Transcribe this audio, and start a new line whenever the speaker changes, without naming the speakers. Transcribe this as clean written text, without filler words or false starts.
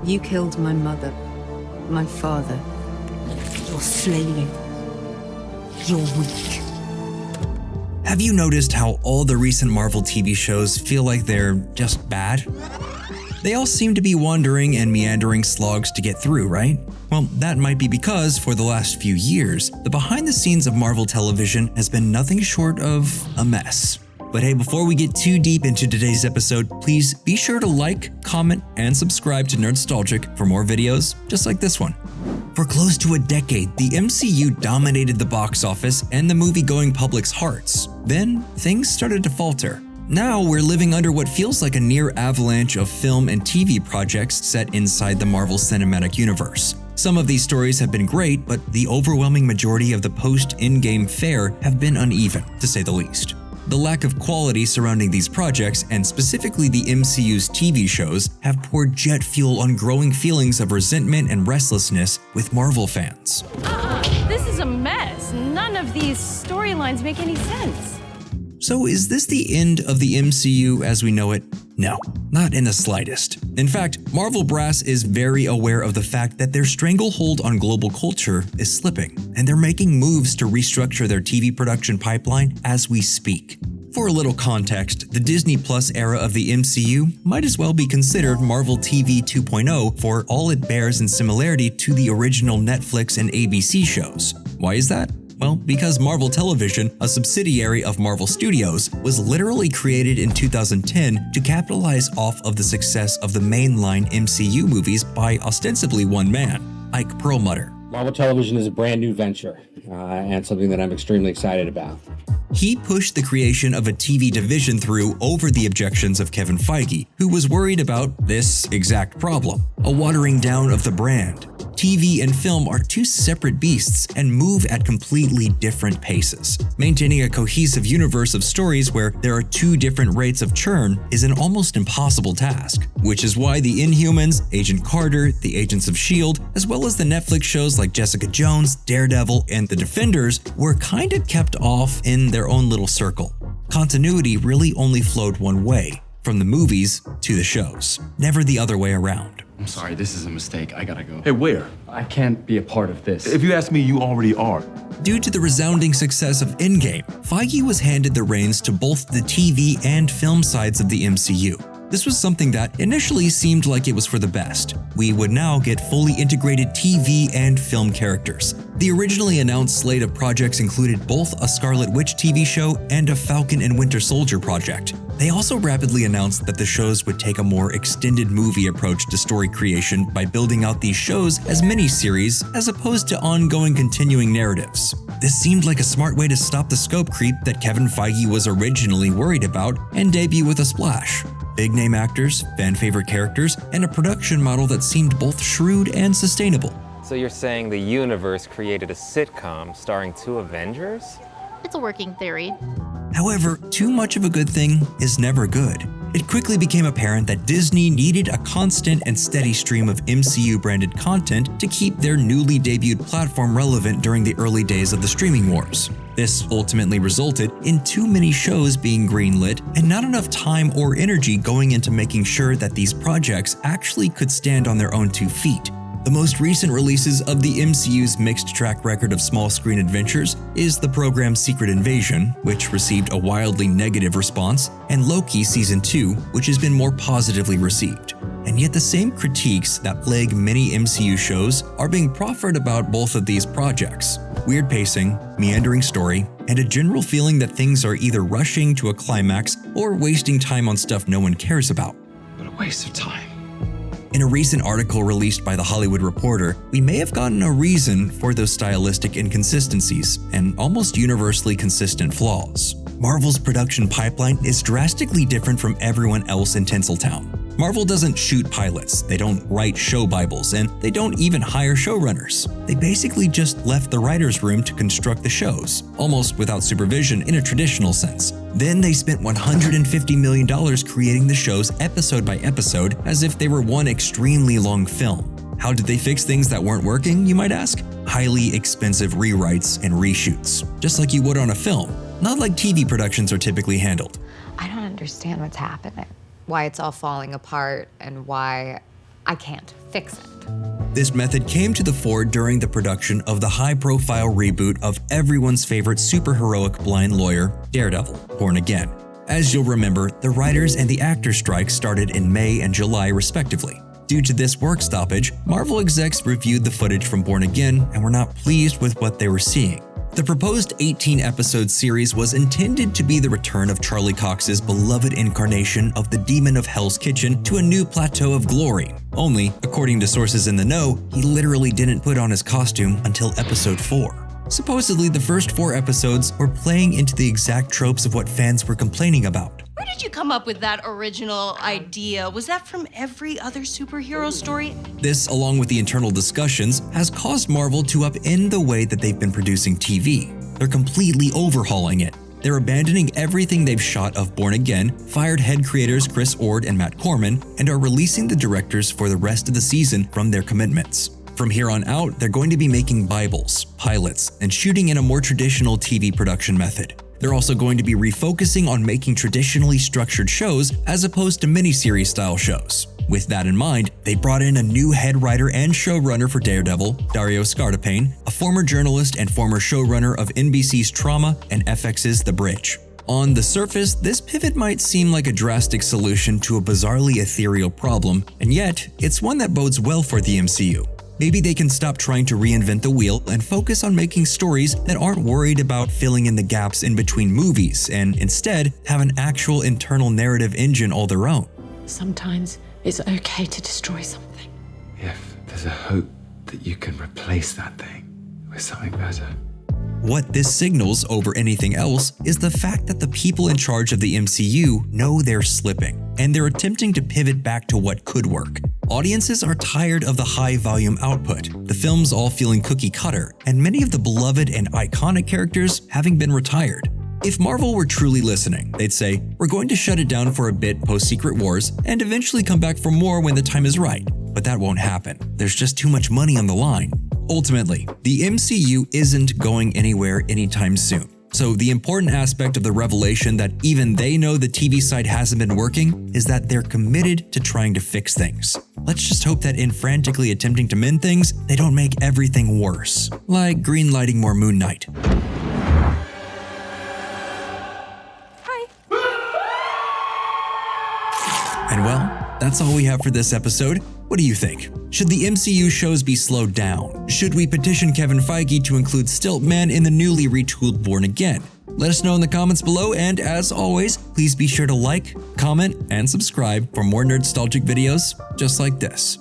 You killed my mother, my father. You're slave. You're weak.
Have you noticed how all the recent Marvel TV shows feel like they're just bad? They all seem to be wandering and meandering slogs to get through, right? Well, that might be because, for the last few years, the behind the scenes of Marvel television has been nothing short of a mess. But hey, before we get too deep into today's episode, please be sure to like, comment, and subscribe to Nerdstalgic for more videos just like this one. For close to a decade, the MCU dominated the box office and the movie-going public's hearts. Then, things started to falter. Now, we're living under what feels like a near avalanche of film and TV projects set inside the Marvel Cinematic Universe. Some of these stories have been great, but the overwhelming majority of the post-in-game fare have been uneven, to say the least. The lack of quality surrounding these projects, and specifically the MCU's TV shows, have poured jet fuel on growing feelings of resentment and restlessness with Marvel fans.
This is a mess. None of these storylines make any sense.
So is this the end of the MCU as we know it? No, not in the slightest. In fact, Marvel brass is very aware of the fact that their stranglehold on global culture is slipping, and they're making moves to restructure their TV production pipeline as we speak. For a little context, the Disney Plus era of the MCU might as well be considered Marvel TV 2.0 for all it bears in similarity to the original Netflix and ABC shows. Why is that? Well, because Marvel Television, a subsidiary of Marvel Studios, was literally created in 2010 to capitalize off of the success of the mainline MCU movies by ostensibly one man, Ike Perlmutter.
Marvel Television is a brand new venture, and something that I'm extremely excited about.
He pushed the creation of a TV division through over the objections of Kevin Feige, who was worried about this exact problem, a watering down of the brand. TV and film are two separate beasts and move at completely different paces. Maintaining a cohesive universe of stories where there are two different rates of churn is an almost impossible task, which is why the Inhumans, Agent Carter, the Agents of S.H.I.E.L.D., as well as the Netflix shows like Jessica Jones, Daredevil, and The Defenders were kinda kept off in their own little circle. Continuity really only flowed one way, from the movies to the shows, never the other way around.
I'm sorry, this is a mistake. I gotta go.
Hey, where?
I can't be a part of this.
If you ask me, you already are.
Due to the resounding success of Endgame, Feige was handed the reins to both the TV and film sides of the MCU. This was something that initially seemed like it was for the best. We would now get fully integrated TV and film characters. The originally announced slate of projects included both a Scarlet Witch TV show and a Falcon and Winter Soldier project. They also rapidly announced that the shows would take a more extended movie approach to story creation by building out these shows as miniseries as opposed to ongoing continuing narratives. This seemed like a smart way to stop the scope creep that Kevin Feige was originally worried about and debut with a splash. Big-name actors, fan-favorite characters, and a production model that seemed both shrewd and sustainable.
So you're saying the universe created a sitcom starring two Avengers?
It's a working theory.
However, too much of a good thing is never good. It quickly became apparent that Disney needed a constant and steady stream of MCU-branded content to keep their newly debuted platform relevant during the early days of the streaming wars. This ultimately resulted in too many shows being greenlit and not enough time or energy going into making sure that these projects actually could stand on their own 2 feet. The most recent releases of the MCU's mixed track record of small-screen adventures is the program Secret Invasion, which received a wildly negative response, and Loki Season 2, which has been more positively received. And yet the same critiques that plague many MCU shows are being proffered about both of these projects. Weird pacing, meandering story, and a general feeling that things are either rushing to a climax or wasting time on stuff no one cares about.
What a waste of time.
In a recent article released by The Hollywood Reporter, we may have gotten a reason for those stylistic inconsistencies and almost universally consistent flaws. Marvel's production pipeline is drastically different from everyone else in Tinseltown. Marvel doesn't shoot pilots, they don't write show bibles, and they don't even hire showrunners. They basically just left the writer's room to construct the shows, almost without supervision in a traditional sense. Then they spent $150 million creating the shows episode by episode as if they were one extremely long film. How did they fix things that weren't working, you might ask? Highly expensive rewrites and reshoots, just like you would on a film, not like TV productions are typically handled.
I don't understand what's happening. Why it's all falling apart and why
I can't fix it.
This method came to the fore during the production of the high-profile reboot of everyone's favorite superheroic blind lawyer, Daredevil, Born Again. As you'll remember, the writers and the actors' strike started in May and July respectively. Due to this work stoppage, Marvel execs reviewed the footage from Born Again and were not pleased with what they were seeing. The proposed 18-episode series was intended to be the return of Charlie Cox's beloved incarnation of the demon of Hell's Kitchen to a new plateau of glory. Only, according to sources in the know, he literally didn't put on his costume until episode 4. Supposedly, the first 4 episodes were playing into the exact tropes of what fans were complaining about.
Where did you come up with that original idea? Was that from every other superhero story?
This, along with the internal discussions, has caused Marvel to upend the way that they've been producing TV. They're completely overhauling it. They're abandoning everything they've shot of Born Again, fired head creators Chris Ord and Matt Corman, and are releasing the directors for the rest of the season from their commitments. From here on out, they're going to be making Bibles, pilots, and shooting in a more traditional TV production method. They're also going to be refocusing on making traditionally structured shows as opposed to miniseries style shows. With that in mind, they brought in a new head writer and showrunner for Daredevil, Dario Scardapane, a former journalist and former showrunner of NBC's Trauma and FX's The Bridge. On the surface, this pivot might seem like a drastic solution to a bizarrely ethereal problem, and yet, it's one that bodes well for the MCU. Maybe they can stop trying to reinvent the wheel and focus on making stories that aren't worried about filling in the gaps in between movies and instead have an actual internal narrative engine all their own.
Sometimes it's okay to destroy something.
If there's a hope that you can replace that thing with something better.
What this signals over anything else is the fact that the people in charge of the MCU know they're slipping, and they're attempting to pivot back to what could work. Audiences are tired of the high-volume output, the films all feeling cookie-cutter, and many of the beloved and iconic characters having been retired. If Marvel were truly listening, they'd say, we're going to shut it down for a bit post-Secret Wars and eventually come back for more when the time is right. But that won't happen. There's just too much money on the line. Ultimately, the MCU isn't going anywhere anytime soon. So the important aspect of the revelation that even they know the TV side hasn't been working is that they're committed to trying to fix things. Let's just hope that in frantically attempting to mend things, they don't make everything worse, like greenlighting more Moon Knight. And well, that's all we have for this episode. What do you think? Should the MCU shows be slowed down? Should we petition Kevin Feige to include Stiltman in the newly retooled Born Again? Let us know in the comments below, and as always, please be sure to like, comment, and subscribe for more Nerdstalgic videos just like this.